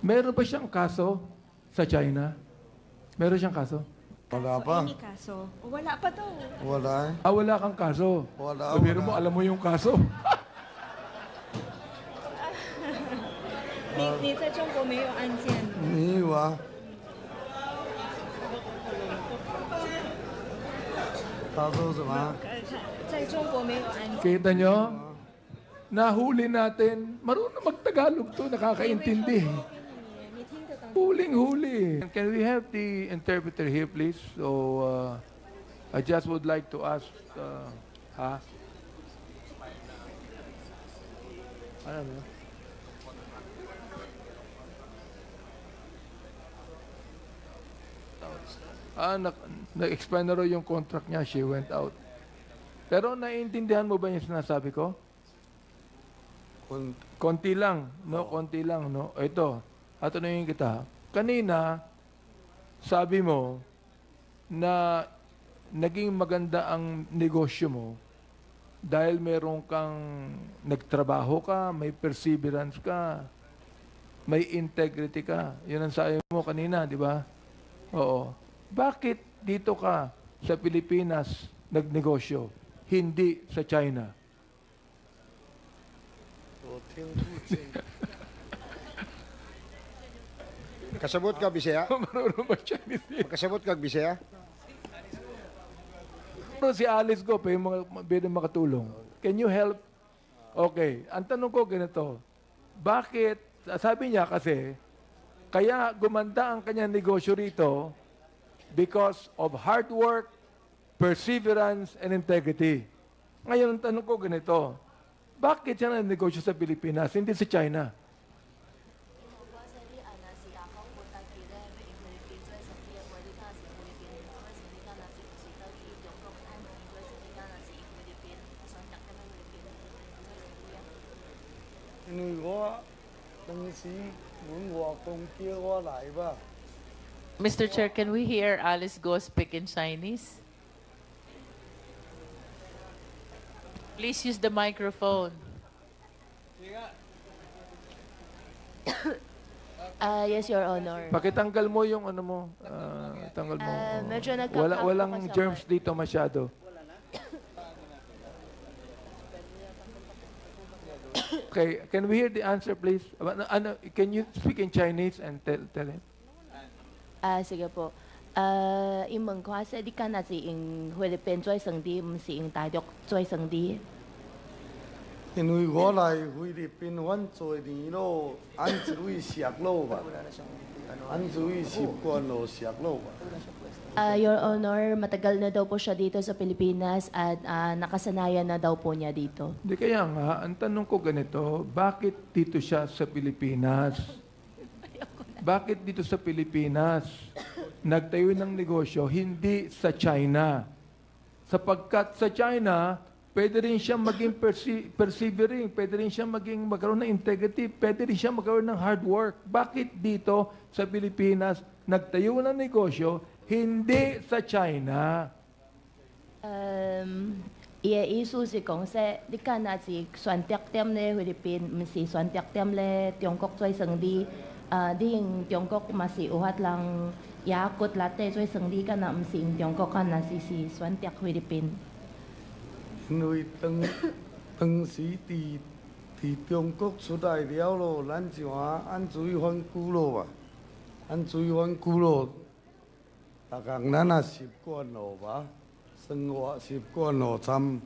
Meron ba siyang kaso sa China? Meron siyang kaso? Wala Kaso, pa. any kaso. O, wala pa daw. Wala eh. Wala kang kaso. Wala, Sabihin wala. mo, alam mo yung kaso. 你在中国没有案件？ Ni wa. Kaso sama. 在中国没有案件。 Kita nyo? Nahuli natin. Marunong mag-Tagalog to, nakakaintindi. 你听得懂？ Huling-huli. Can we have the interpreter here, please? So, I just would like to ask, ha? Ano ba? Na-expire na raw yung contract niya. She went out. Pero naiintindihan mo ba yung sinasabi ko? Kun Konti lang, no? Konti lang, no? Ito, tatanungin kita. Kanina, sabi mo na naging maganda ang negosyo mo dahil meron kang nagtrabaho ka, may perseverance ka, may integrity ka. Yun ang sabi mo kanina, di ba? Oo. Bakit dito ka sa Pilipinas nagnegosyo, hindi sa China? Kasabot ka, Bisaya? Marunong ba Chinese? Kasabot ka, Bisaya? Pero si Alice ko, pwede makatulong. Can you help? Okay. Ang tanong ko ganito, bakit, sabi niya kasi, kaya gumanda ang kanyang negosyo rito because of hard work, perseverance, and integrity. Ngayon, ang tanong ko ganito, bakit siya nagnegosyo sa Pilipinas, hindi sa China? Ni wa. Tang si muốn wa công kia wa lại ba. Mr. Chair, can we hear Alice Go speak in Chinese? Please use the microphone. Yes, Your Honor. Pakitanggal mo yung ano mo, tanggal mo. Medyo nagkakapo Walang kasi ako. germs dito masyado. Okay, can we hear the answer, please? Can you speak in Chinese and tell him? Sige po. 英文話說你敢若是用菲律賓做生意，唔是用大陸做生意。因為我來菲律賓阮做年咯，按一位石佬吧，按一位習慣咯石佬吧。 Your Honor, matagal na daw po siya dito sa Pilipinas at nakasanayan na daw po niya dito. Hindi kaya nga, ang tanong ko ganito, bakit dito siya sa Pilipinas? Bakit dito sa Pilipinas nagtayo ng negosyo, hindi sa China? Sapagkat sa China, pwede rin siya maging persevering, pwede rin siya magkaroon ng integrity, pwede rin siya magkaroon ng hard work. Bakit dito sa Pilipinas nagtayo ng negosyo, hindi sa China? 伊嘅意思是講說，你敢若是選擇點咧菲律賓，唔是選擇點咧中國做生意。你用中國嘛是有法人也骨力地做生意，敢若唔是用中國，敢若是選擇菲律賓。因為當時佇中國出來了咯，咱就按水反久咯吧，按水反久咯，逐項咱也習慣咯吧，生活習慣咯參，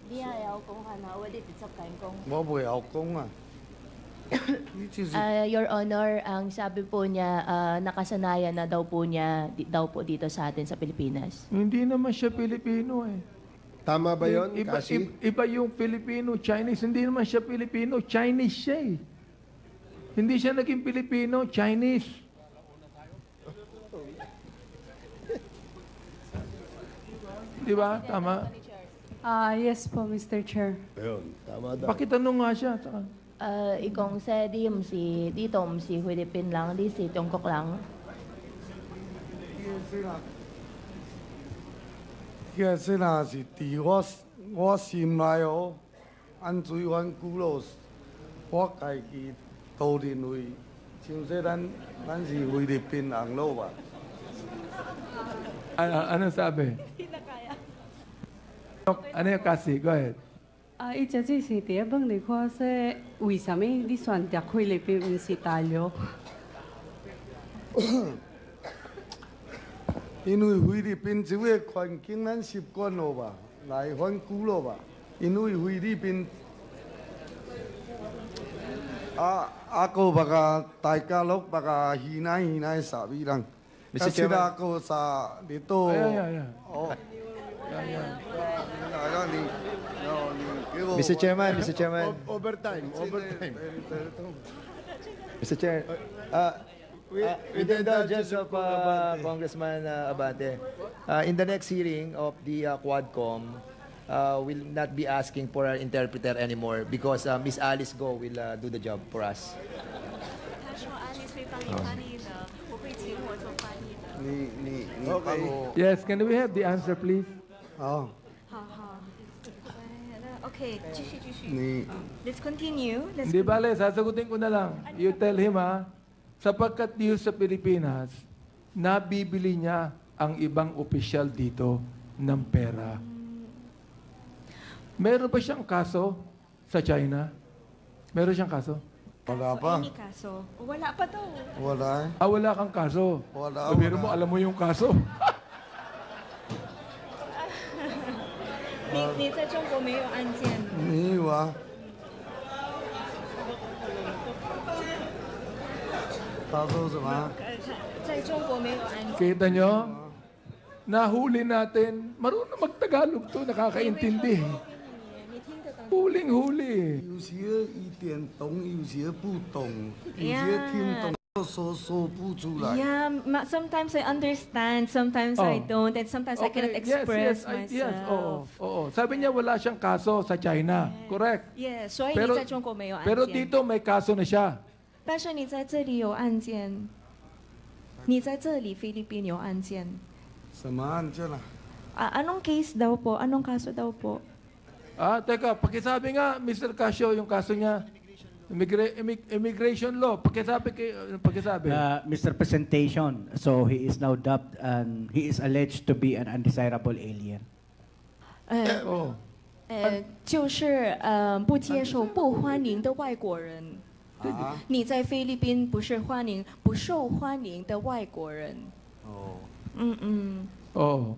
你也有講下那我哋直接講講。我袂曉講啊。你就是 Your Honor, ang sabi po niya, nakasanayan na daw po niya daw po dito sa atin sa Pilipinas. Hindi naman siya Pilipino eh. Tama ba yun, Iba, Kasi? iba yung Filipino, Chinese. Hindi naman siya Pilipino, Chinese siya eh. Hindi siya naging Pilipino, Chinese. Di ba? Tama. Yes po, Mr. Chair. Ayun, tama daw. Pakitanong nga siya. Saka. Ikong sa di唔是dito唔是菲律賓lang，di si Tiongkok lang。個說若是佇我心內哦，按水反久咯，我家己都認為像说咱是菲律宾红佬吧？ Ano sabi? Ano yung kasi? Go ahead. 伊只只是第一问你看说，为什么你选择菲律宾不是大陆？因为菲律宾这个环境咱习惯了吧，来反久了吧。因为菲律宾個巴個大家樂巴個稀奶傻逼人， Mr. Kasi Chairman. ako sa dito. Ayan. Oh. Mr. Chairman, Mr. Chairman. Overtime. Mr. Chair, with the indulgence of Congressman Abante, in the next hearing of the Quadcom, we'll not be asking for an interpreter anymore because Miss Alice Go will do the job for us. 他说 Alice 会帮你翻译的，我会请我做翻译的。你幫我 Yes, can we have the answer, please? 好，好好，那 OK，继续。你 Let's continue. Let's Hindi bale, sasagutin ko na lang. You tell him sapagkat dito sa Pilipinas, nabibili niya ang ibang opisyal dito ng pera. Meron ba siyang kaso sa China? Meron siyang kaso? wala pa. Any kaso? Wala pa daw. Wala. Wala kang kaso. Wala, Pero wala. mo, alam mo yung kaso. 你在中国没有案件？沒有啊。他說什麼？在中國沒有案件。 Kita nyo? Nahuli natin. Marunong mag-Tagalog to, nakakaintindi. 你聽得懂？ Huling-huli. 有些一點懂，有些不懂，有些聽懂說不出來。 Yeah, sometimes I understand, sometimes I Oh. don't, and sometimes I cannot express myself. Yes, oo. Sabi niya wala siyang kaso sa China. Correct. Yeah, 所以 Pero- 你在中国没有案件。 Pero dito may kaso na siya. 但是你在这里有案件，你在这里菲律宾有案件。什麼案件啊？ Anong case daw po? Anong kaso daw po? Teka, pakisabi nga, Mr. Casio, yung kaso niya. Immigration law. Pakisabi. Misrepresentation. So he is now dubbed and he is alleged to be an undesirable alien. 哦。就是不接受、不欢迎的外国人。啊？你在菲律宾不是不受欢迎的外国人。哦。Oh.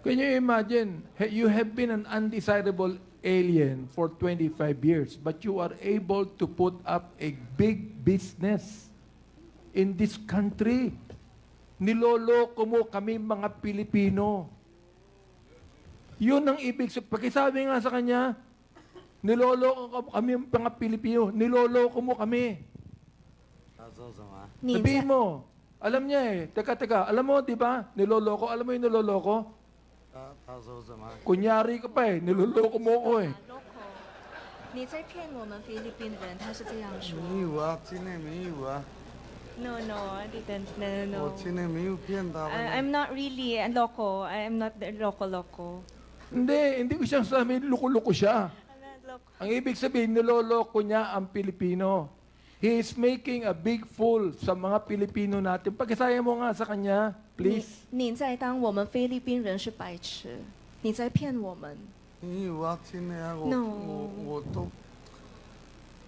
Can you imagine, you have been an undesirable alien for 25 years, but you are able to put up a big business in this country. Niloloko mo kami mga Pilipino. Yun ang ibig sabihin. Pakisabi nga sa kanya, niloloko kami mga Pilipino. Niloloko mo kami. 他說什麼？你 Sabihin mo, alam niya eh. Teka, alam mo, di ba? Niloloko. Alam mo yung niloloko? 他說什麼？ Kunyari ka pa eh. Niloloko mo ko eh. 你在骗我们菲律賓人，他是這樣說。沒有啊，真的沒有啊， No, I didn't. No. 我真的沒有騙他們。 I'm not really a loco. I'm not the loco. Hindi ko siyang sabi, loko-loko siya. I'm not loco. Ang ibig sabihin, niloloko niya ang Pilipino. He is making a big fool sa mga Pilipino natin. Pagkasaya mo nga sa kanya, please. 你在当我们菲律宾人是白痴，你在骗我们。沒有啊，真的啊， No.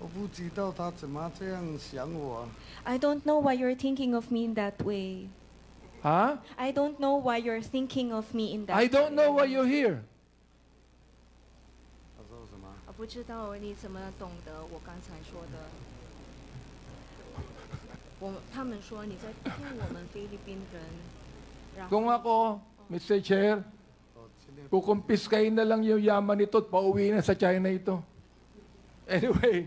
我不知道他怎麼這樣想我啊。 I don't know why you're thinking of me in that way. Ha? I don't know why you're thinking of me in that I don't know why way. you're here. 他說什麼？我不知道你怎么懂得我刚才说的。他们说你在骗我们菲律宾人。然后 Kung ako, Mr. Chair, kukumpiskain na lang yung yaman nito at pauwi na sa China ito. Anyway,